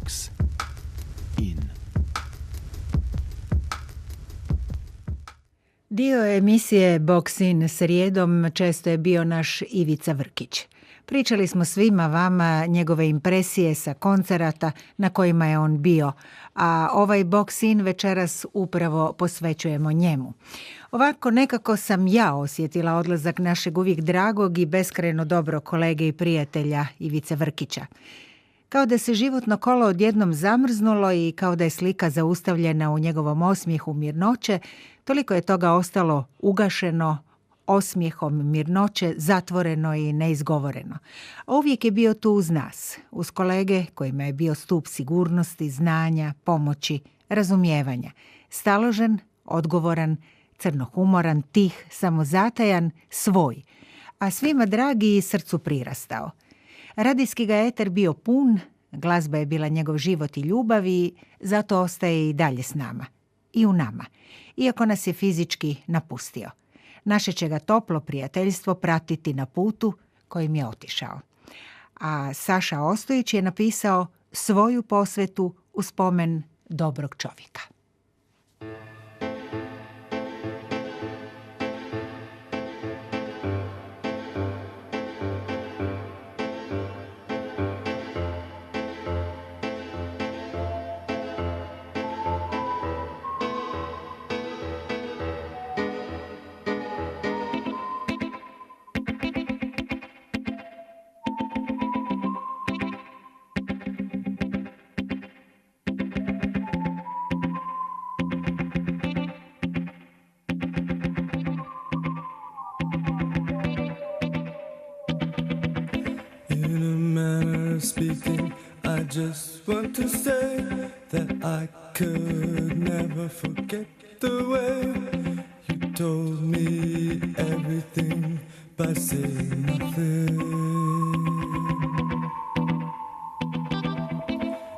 Box In. Dio emisije Box In srijedom često je bio naš Ivica Vrkić. Pričali smo svima vama njegove impresije sa koncerata na kojima je on bio, a ovaj Box In večeras upravo posvećujemo njemu. Ovako nekako sam ja osjetila odlazak našeg uvijek dragog i beskrajno dobro kolege i prijatelja Ivice Vrkića. Kao da se životno kolo odjednom zamrznulo i kao da je slika zaustavljena u njegovom osmijehu mirnoće, toliko je toga ostalo ugašeno osmijehom mirnoće, zatvoreno i neizgovoreno. A uvijek je bio tu uz nas, uz kolege kojima je bio stup sigurnosti, znanja, pomoći, razumijevanja. Staložen, odgovoran, crnohumoran, tih, samozatajan, svoj, a svima dragi i srcu prirastao. Radijski ga eter bio pun, glazba je bila njegov život i ljubav i zato ostaje i dalje s nama. I u nama, iako nas je fizički napustio. Naše će ga toplo prijateljstvo pratiti na putu kojim je otišao. A Saša Ostojić je napisao svoju posvetu u spomen dobrog čovjeka. Speaking, I just want to say that I could never forget the way you told me everything by saying nothing.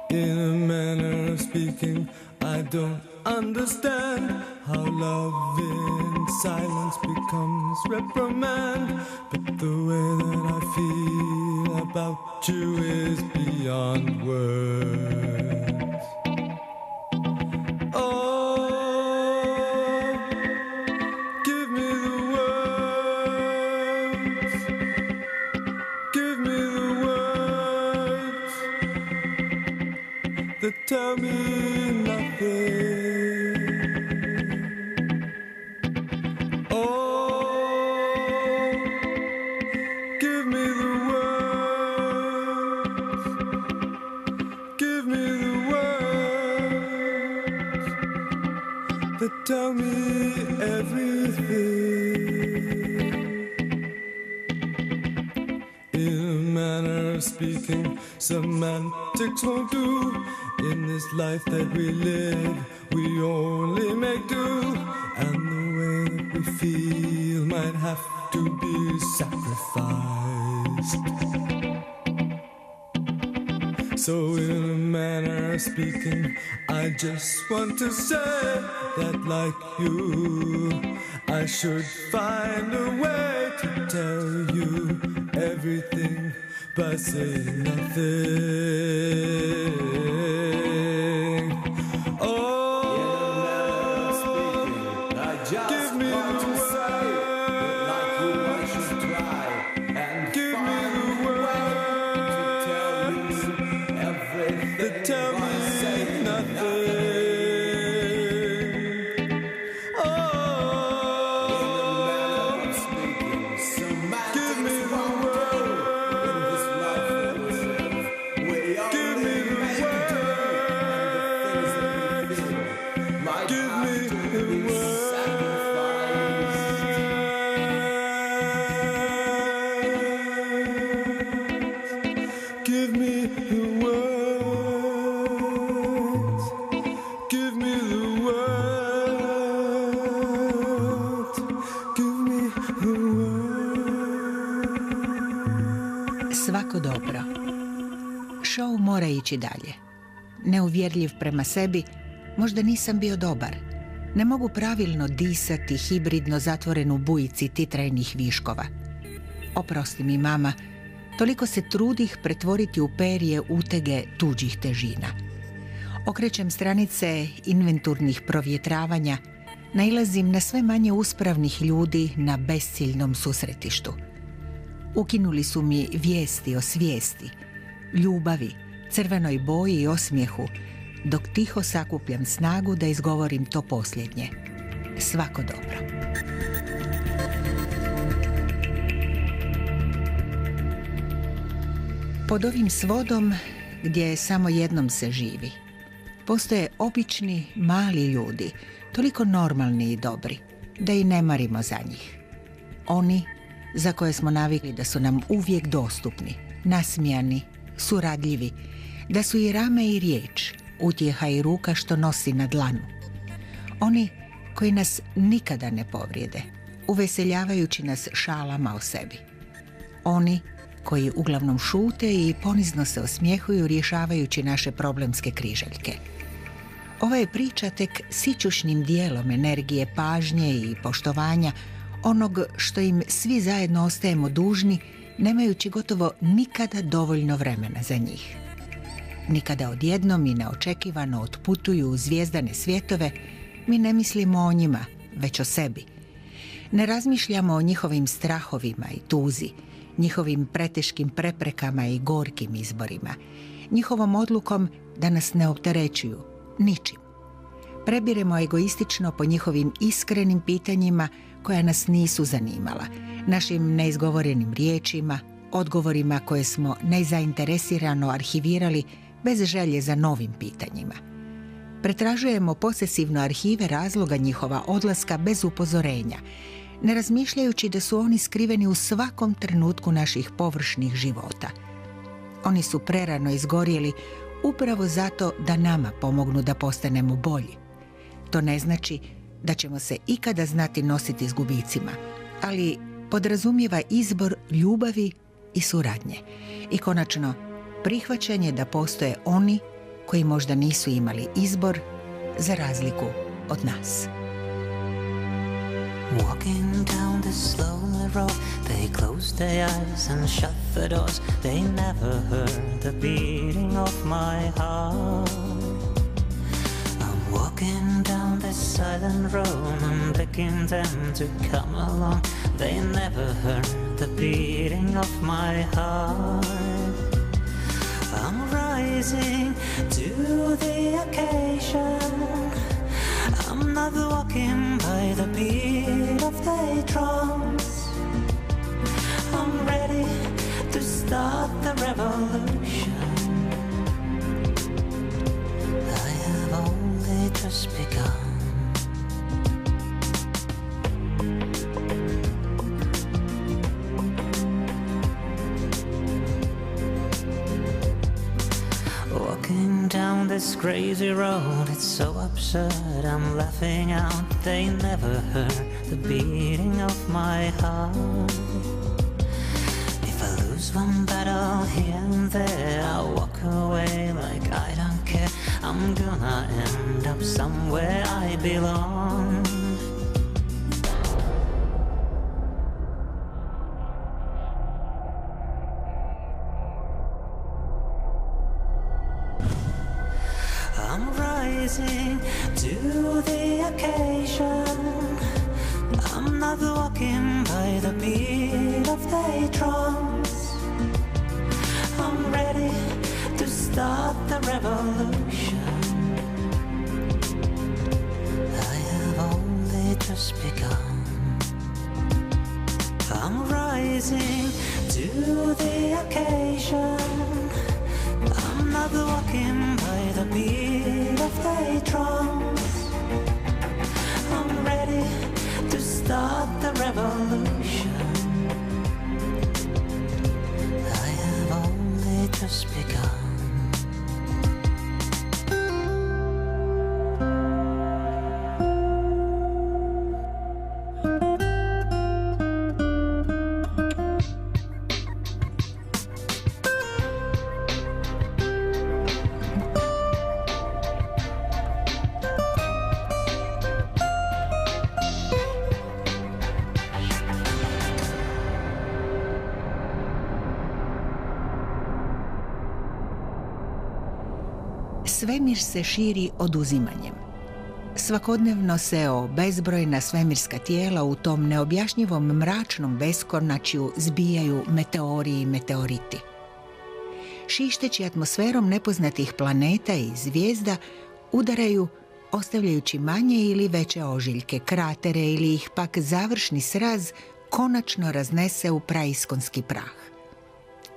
In a manner of speaking, I don't understand how love in silence becomes reprimand, but the way that I feel about you is beyond words. Oh, give me the words, give me the words that tell me nothing. Tell me everything. In a manner of speaking, semantics won't do. In this life that we live, we only make do. And the way that we feel might have to be sacrificed. So in a manner of speaking, I just want to say that like you, I should find a way to tell you everything by saying nothing. Svako dobro. Show mora ići dalje. Neuvjerljiv prema sebi, možda nisam bio dobar. Ne mogu pravilno disati hibridno zatvoren u bujici titrajnih viškova. Oprosti mi, mama, Toliko se trudih pretvoriti u perje utege tuđih težina. Okrećem stranice inventurnih provjetravanja, nailazim na sve manje uspravnih ljudi na besciljnom susretištu. Ukinuli su mi vijesti o svijesti, ljubavi, crvenoj boji i osmijehu, dok tiho sakupljam snagu da izgovorim to posljednje. Svako dobro. Pod ovim svodom, gdje samo jednom se živi, postoje obični, mali ljudi, toliko normalni i dobri, da i ne marimo za njih. Oni za koje smo navikli da su nam uvijek dostupni, nasmijani, suradljivi, da su i rame i riječ, utjeha i ruka što nosi na dlanu. Oni koji nas nikada ne povrijede, uveseljavajući nas šalama o sebi. Oni koji uglavnom šute i ponizno se osmijehuju rješavajući naše problemske križaljke. Ova je priča tek sićušnim dijelom energije, pažnje i poštovanja onog što im svi zajedno ostajemo dužni, nemajući gotovo nikada dovoljno vremena za njih. Nikada odjednom i neočekivano otputuju u zvijezdane svjetove, mi ne mislimo o njima, već o sebi. Ne razmišljamo o njihovim strahovima i tuzi, njihovim preteškim preprekama i gorkim izborima, njihovom odlukom da nas ne opterećuju ničim. Prebiremo egoistično po njihovim iskrenim pitanjima koja nas nisu zanimala, našim neizgovorenim riječima, odgovorima koje smo nezainteresirano arhivirali bez želje za novim pitanjima. Pretražujemo posesivno arhive razloga njihova odlaska bez upozorenja, ne razmišljajući da su oni skriveni u svakom trenutku naših površnih života. Oni su prerano izgorjeli upravo zato da nama pomognu da postanemo bolji. To ne znači da ćemo se ikada znati nositi s gubicima, ali podrazumijeva izbor ljubavi i suradnje. I konačno, prihvaćanje da postoje oni koji možda nisu imali izbor za razliku od nas. Walking down this lonely road, they closed their eyes and shut the doors. They never heard the beating of my heart. I'm walking down this silent road and begging them to come along. They never heard the beating of my heart. I'm rising to the occasion. I'm not walking by the beat of the drums. I'm ready to start the revolution. I have only just begun. Walking down this crazy road, it's so absurd, I'm laughing out. They never heard the beating of my heart. If I lose one battle here and there, I'll walk away like I don't care. I'm gonna end up somewhere I belong. I'm rising to the occasion. I'm not walking by the beat of the drums. I'm ready to start the revolution. I have only just begun. I'm rising to the occasion. I'm not walking by the beat of the drums. I'm ready to start the revolution. I have only just begun. Svemir se širi oduzimanjem. Svakodnevno se o bezbrojna svemirska tijela u tom neobjašnjivom mračnom beskonačju zbijaju meteori i meteoriti. Šišteći atmosferom nepoznatih planeta i zvijezda udaraju, ostavljajući manje ili veće ožiljke, kratere ili ih pak završni sraz konačno raznese u praiskonski prah.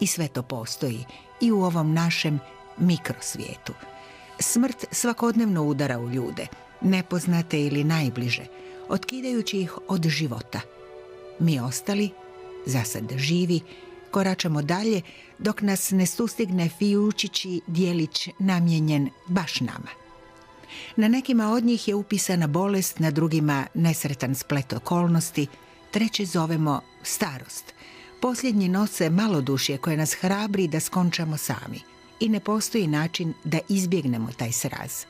I sve to postoji i u ovom našem mikrosvijetu. Smrt svakodnevno udara u ljude, nepoznate ili najbliže, otkidajući ih od života. Mi ostali, zasad živi, koračamo dalje dok nas ne sustigne fijučići dijelić namijenjen baš nama. Na nekima od njih je upisana bolest, na drugima nesretan splet okolnosti, treće zovemo starost. Posljednji nose malodušje koje nas hrabri da skončamo sami. I ne postoji način da izbjegnemo taj sraz.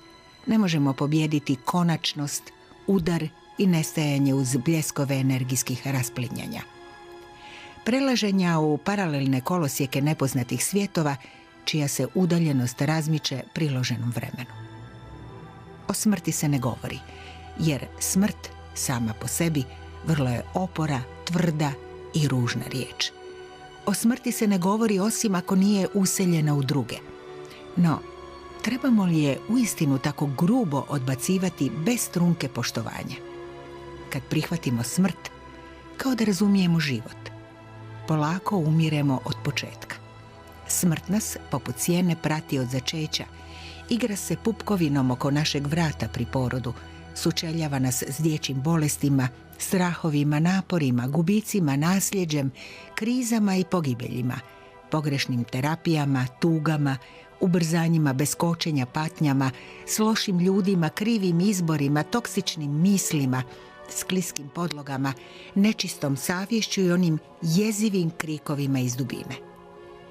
Ne možemo pobijediti konačnost, udar i nestajanje uz bljeskove energijskih rasplinjanja. Prelaženja u paralelne kolosijeke nepoznatih svjetova, čija se udaljenost razmiče priloženom vremenu. O smrti se ne govori, jer smrt sama po sebi vrlo je opora, tvrda i ružna riječ. O smrti se ne govori osim ako nije useljena u druge. No, trebamo li je uistinu tako grubo odbacivati bez trunke poštovanja? Kad prihvatimo smrt, kao da razumijemo život, polako umiremo od početka. Smrt nas, poput sjene, prati od začeća, igra se pupkovinom oko našeg vrata pri porodu, sučeljava nas s dječjim bolestima, strahovima, naporima, gubicima, nasljeđem, krizama i pogibeljima, pogrešnim terapijama, tugama, ubrzanjima beskočenja, patnjama, s lošim ljudima, krivim izborima, toksičnim mislima, skliskim podlogama, nečistom savješću i onim jezivim krikovima iz dubine.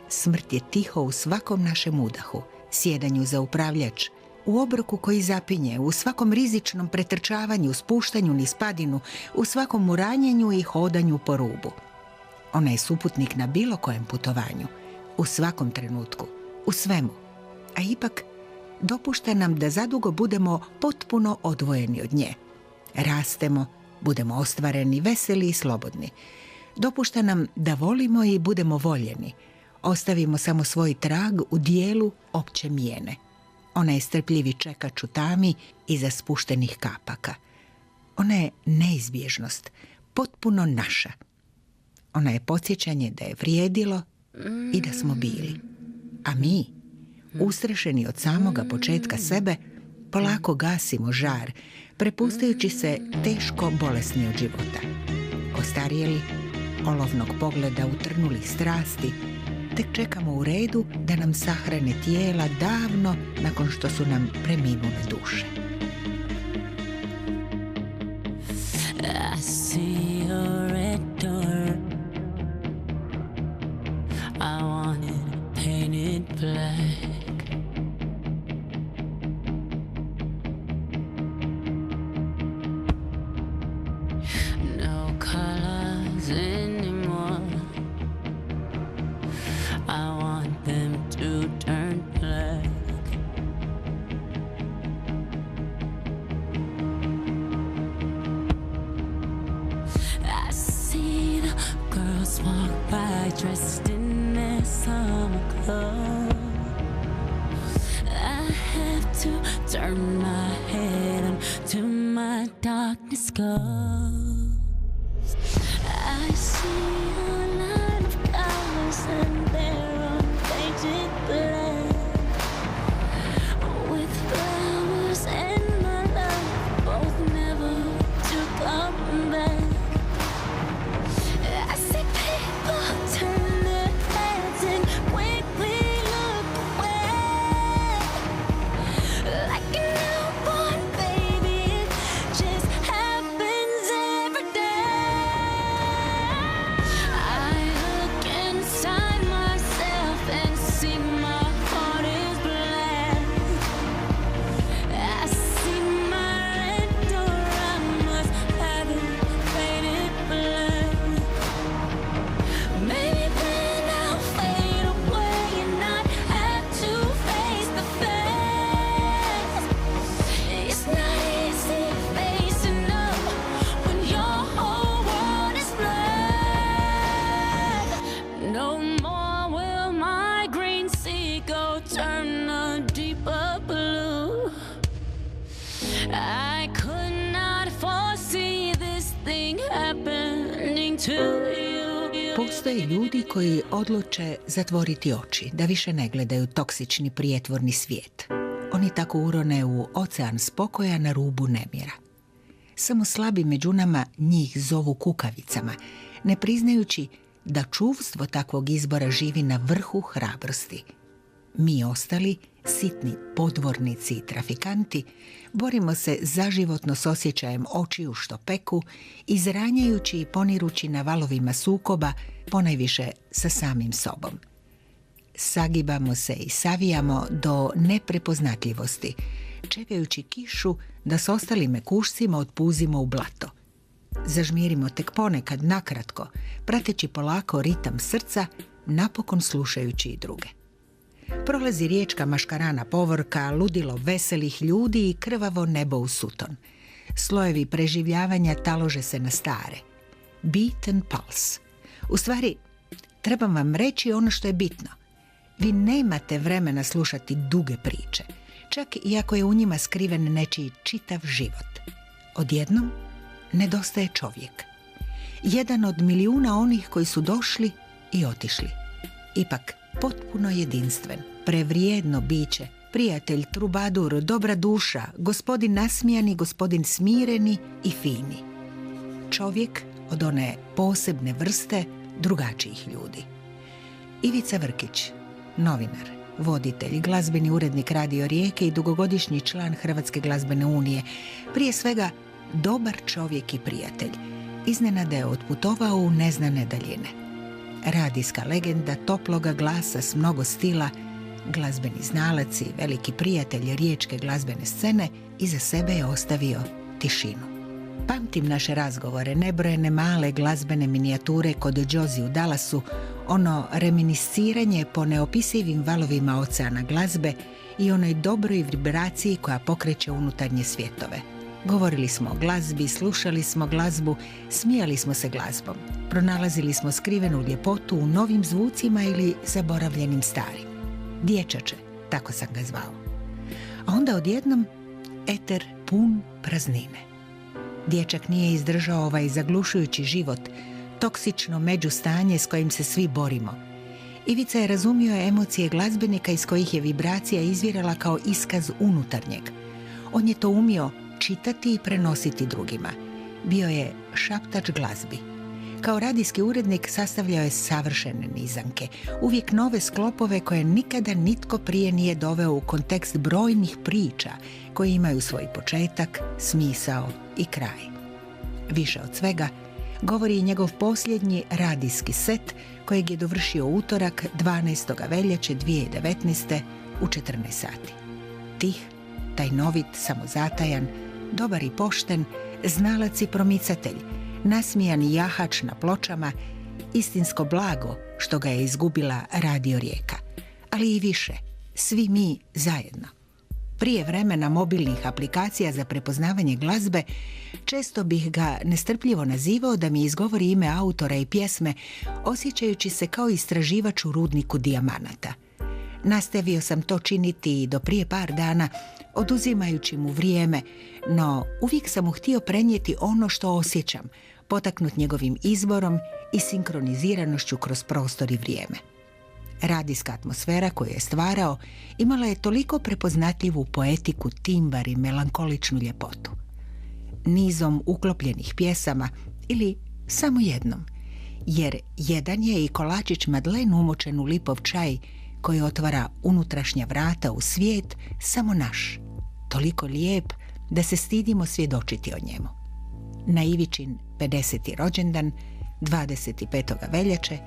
Smrt je tiho u svakom našem udahu, sjedanju za upravljač, u obroku koji zapinje, u svakom rizičnom pretrčavanju, spuštanju niz padinu, u svakom uranjenju i hodanju po rubu. Ona je suputnik na bilo kojem putovanju, u svakom trenutku, u svemu, a ipak dopušta nam da zadugo budemo potpuno odvojeni od nje. Rastemo, budemo ostvareni, veseli i slobodni. Dopušta nam da volimo i budemo voljeni. Ostavimo samo svoj trag u dijelu opće mijene. Ona je strpljivi čekač u tami iza spuštenih kapaka. Ona je neizbježnost, potpuno naša. Ona je podsjećanje da je vrijedilo i da smo bili. A mi, ustrašeni od samoga početka sebe, polako gasimo žar, prepustajući se teško bolesni od života. Ostarijeli, olovnog pogleda utrnulih strasti, tek čekamo u redu da nam sahrane tijela davno nakon što su nam preminule duše. I see a red door. I want it painted black. No colors anymore. I want them to turn black. I see the girls walk by dressed in their summer clothes. I have to turn my head until my darkness goes. I see a line of colors and they're unpainted black, with flowers and my love both never to come back. I see people turn their heads and quickly look away, like a newborn baby. It just happens every happening to you. Postoje ljudi koji odluče zatvoriti oči, da više ne gledaju toksični prijetvorni svijet. Oni tako urone u ocean spokoja na rubu nemira. Samo slabi među nama njih zovu kukavicama, ne priznajući da čuvstvo takvog izbora živi na vrhu hrabrosti. Mi ostali, sitni podvornici i trafikanti, borimo se zaživotno s osjećajem očiju što peku, izranjajući i ponirući na valovima sukoba, ponajviše sa samim sobom. Sagibamo se i savijamo do neprepoznatljivosti, čekajući kišu da s ostalim mekušcima otpuzimo u blato. Zažmirimo tek ponekad nakratko, prateći polako ritam srca, napokon slušajući i druge. Prolazi riječka maškarana povorka, ludilo veselih ljudi i krvavo nebo u suton. Slojevi preživljavanja talože se na stare. Beat and pulse. U stvari, trebam vam reći ono što je bitno. Vi nemate vremena slušati duge priče, čak i ako je u njima skriven nečiji čitav život. Odjednom, nedostaje čovjek. Jedan od milijuna onih koji su došli i otišli. Ipak, potpuno jedinstven, prevrijedno biće, prijatelj, trubadur, dobra duša, gospodin nasmijani, gospodin smireni i fini. Čovjek od one posebne vrste drugačijih ljudi. Ivica Vrkić, novinar, voditelj, glazbeni urednik Radio Rijeke i dugogodišnji član Hrvatske glazbene unije, prije svega dobar čovjek i prijatelj, iznenada je otputovao u neznane daljine. Radijska legenda toploga glasa s mnogo stila, glazbeni znalac i veliki prijatelj riječke glazbene scene, iza sebe je ostavio tišinu. Pamtim naše razgovore, nebrojene male glazbene minijature kod Josie u Dallasu, ono reminisciranje po neopisivim valovima oceana glazbe i onoj dobroj vibraciji koja pokreće unutarnje svjetove. Govorili smo o glazbi, slušali smo glazbu, smijali smo se glazbom. Pronalazili smo skrivenu ljepotu u novim zvucima ili zaboravljenim starim. Dječače, tako sam ga zvao. A onda odjednom eter pun praznine. Dječak nije izdržao ovaj zaglušujući život, toksično međustanje s kojim se svi borimo. Ivica je razumio emocije glazbenika iz kojih je vibracija izvirala kao iskaz unutarnjeg. On je to umio čitati i prenositi drugima. Bio je šaptač glazbi. Kao radijski urednik sastavljao je savršene nizanke, uvijek nove sklopove koje nikada nitko prije nije doveo u kontekst brojnih priča koje imaju svoj početak, smisao i kraj. Više od svega govori i njegov posljednji radijski set kojeg je dovršio utorak 12. veljače 2019. u 14 sati. Tih, tajnovit, samozatajan, dobar i pošten, znalac i promicatelj, nasmijani jahač na pločama, istinsko blago što ga je izgubila Radio Rijeka. Ali i više, svi mi zajedno. Prije vremena mobilnih aplikacija za prepoznavanje glazbe, često bih ga nestrpljivo nazivao da mi izgovori ime autora i pjesme, osjećajući se kao istraživač u rudniku dijamanata. Nastavio sam to činiti i do prije par dana, oduzimajući mu vrijeme, no uvijek sam mu htio prenijeti ono što osjećam, potaknut njegovim izborom i sinkroniziranošću kroz prostor i vrijeme. Radijska atmosfera koju je stvarao imala je toliko prepoznatljivu poetiku, timbar i melankoličnu ljepotu. Nizom uklopljenih pjesama ili samo jednom, jer jedan je i kolačić Madlen umočen u lipov čaj koji otvara unutrašnja vrata u svijet samo naš, toliko lijep da se stidimo svjedočiti o njemu. Na Ivičin 50. rođendan, 25. veljače,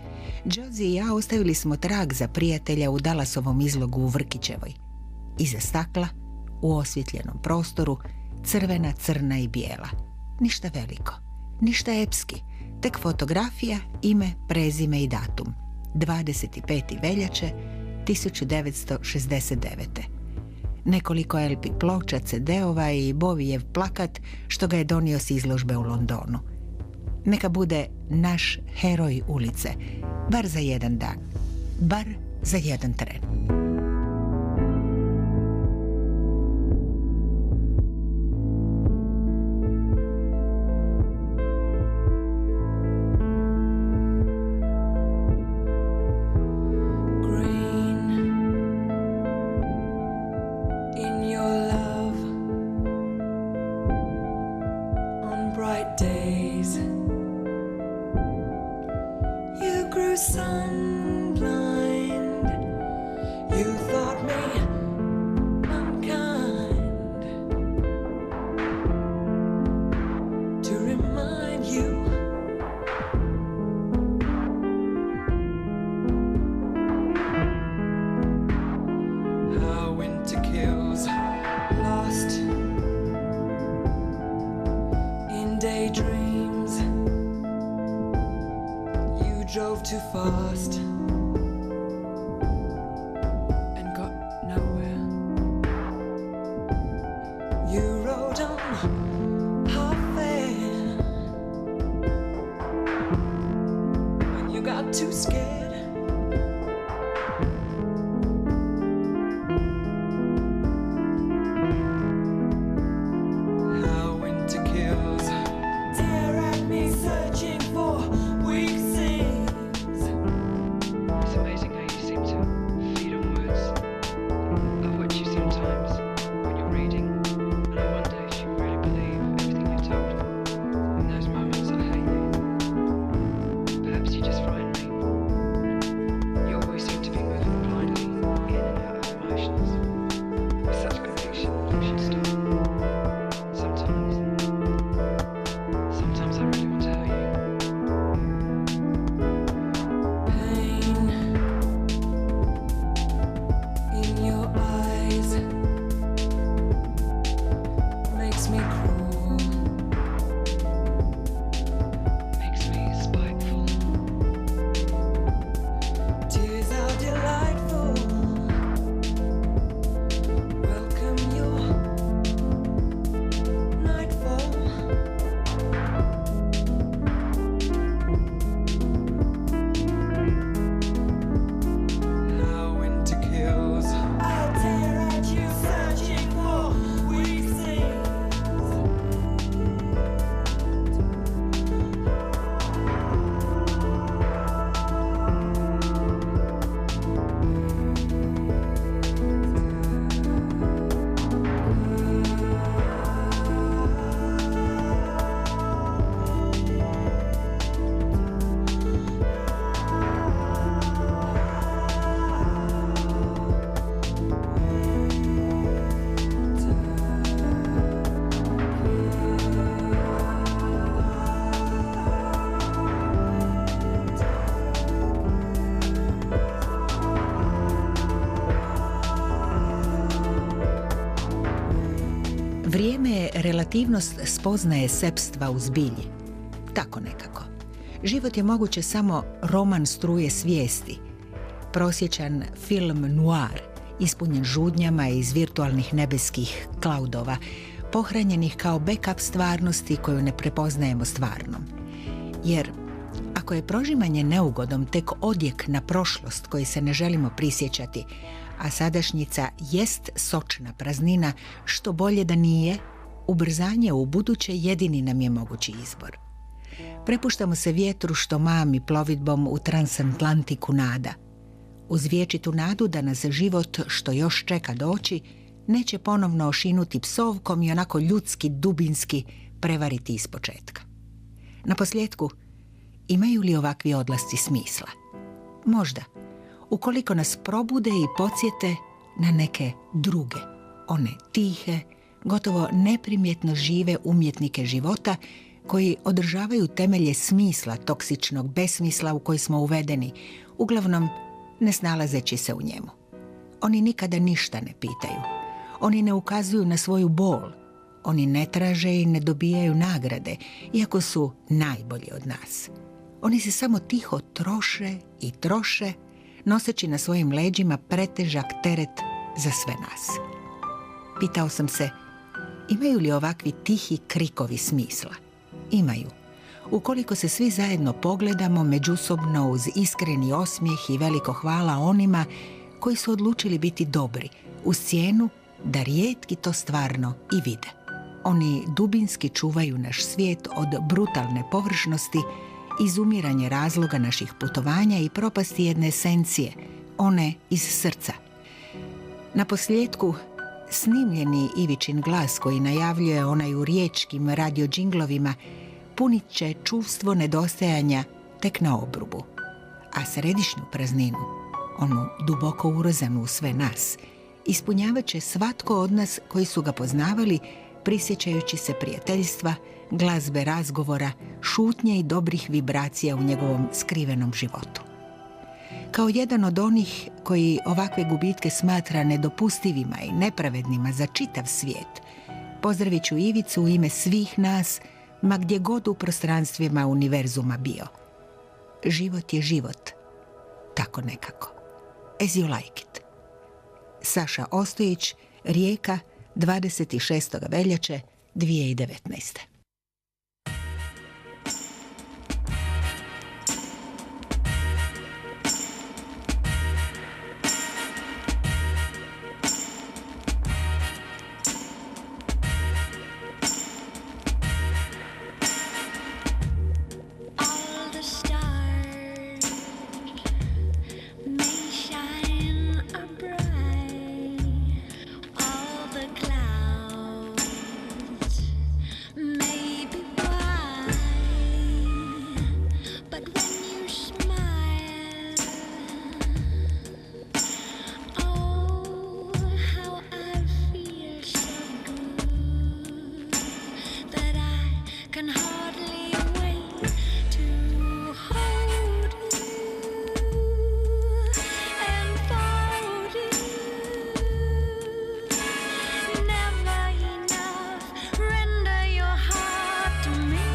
Josie i ja ostavili smo trag za prijatelja u Dallasovom izlogu u Vrkićevoj. Iza stakla, u osvjetljenom prostoru, crvena, crna i bijela. Ništa veliko, ništa epski, tek fotografija, ime, prezime i datum. 25. veljače 1969. Nekoliko LP ploča, CD-ova i Bovijev plakat što ga je donio s izložbe u Londonu. Neka bude naš heroj ulice, bar za jedan dan, bar za jedan tren. were sun blind. You thought me unkind. To remind you how winter kills, lost in daydreams. You drove too fast and got nowhere. You rode on half-air when you got too scared. How winter kills, tear at me searching for weak seams. It's amazing how you seem to feed on words. I watch you sometimes when you're reading, and I wonder if you really believe everything you're told. In those moments I hate you. Perhaps you just frighten me. You always seem to be moving blindly in and out of emotions. With such conviction, you should stop. Sometimes I really want to hurt you. Pain in your eyes makes me cruel, Makes me spiteful. tears are delightful. Welcome your nightfall. How winter kills, I'll tear at you searching for weak things. Vrijeme relativnost spoznaje sepstva u zbilji. Tako nekako. Život je moguće samo roman struje svijesti. Prosječan film noir, ispunjen žudnjama iz virtualnih nebeskih cloudova, pohranjenih kao backup stvarnosti koju ne prepoznajemo stvarnom. Jer ako je prožimanje neugodom tek odjek na prošlost koji se ne želimo prisjećati, a sadašnjica jest sočna praznina, što bolje da nije, ubrzanje u buduće jedini nam je mogući izbor. Prepuštamo se vjetru što mami plovidbom u transatlantiku nada. Uz vječitu nadu da nas život, što još čeka doći, neće ponovno ošinuti psovkom i onako ljudski, dubinski prevariti ispočetka. Naposljetku, imaju li ovakvi odlasci smisla? Možda, ukoliko nas probude i podsjete na neke druge, one tihe, gotovo neprimjetno žive umjetnike života koji održavaju temelje smisla toksičnog besmisla u koji smo uvedeni, uglavnom ne snalazeći se u njemu. Oni nikada ništa ne pitaju. Oni ne ukazuju na svoju bol. Oni ne traže i ne dobijaju nagrade, iako su najbolji od nas. Oni se samo tiho troše i troše, noseći na svojim leđima pretežak teret za sve nas. Pitao sam se, imaju li ovakvi tihi krikovi smisla? Imaju. Ukoliko se svi zajedno pogledamo međusobno uz iskreni osmijeh i veliko hvala onima koji su odlučili biti dobri, uz cijenu da rijetki to stvarno i vide. Oni dubinski čuvaju naš svijet od brutalne površnosti, izumiranje razloga naših putovanja i propasti jedne esencije, one iz srca. Naposljetku, snimljeni Ivičin glas koji najavljuje onaj u riječkim radio džinglovima punit će čuvstvo nedostajanja tek na obrubu. a središnju prazninu, onu duboko urezanu u sve nas, ispunjavat će svatko od nas koji su ga poznavali, prisjećajući se prijateljstva, glazbe razgovora, šutnje i dobrih vibracija u njegovom skrivenom životu. Kao jedan od onih koji ovakve gubitke smatra nedopustivima i nepravednima za čitav svijet, pozdravit ću Ivicu u ime svih nas, ma gdje god u prostranstvima univerzuma bio. Život je život, tako nekako. As you like it. Saša Ostojić, Rijeka, 26. veljače 2019. All the stars may shine bright. All the clouds may be white. But when you smile, oh, how I feel so good that I can hardly wait to hold you and fold you. Never enough, render your heart to me.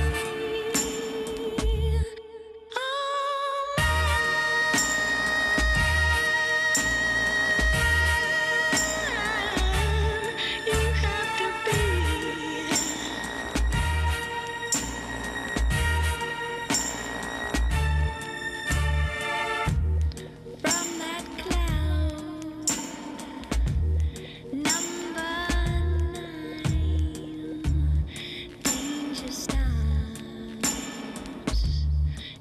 Oh, man, you have to be. From that cloud, number 9, danger starts,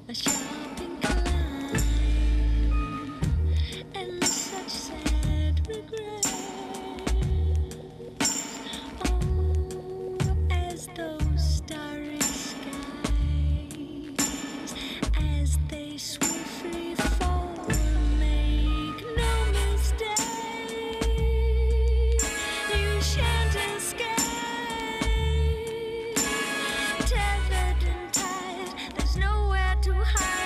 a sharp incline, and such sad regret. Oh, as those starry skies, as they swiftly fall, make no mistake, you shan't escape. Tethered and tied, there's nowhere to hide.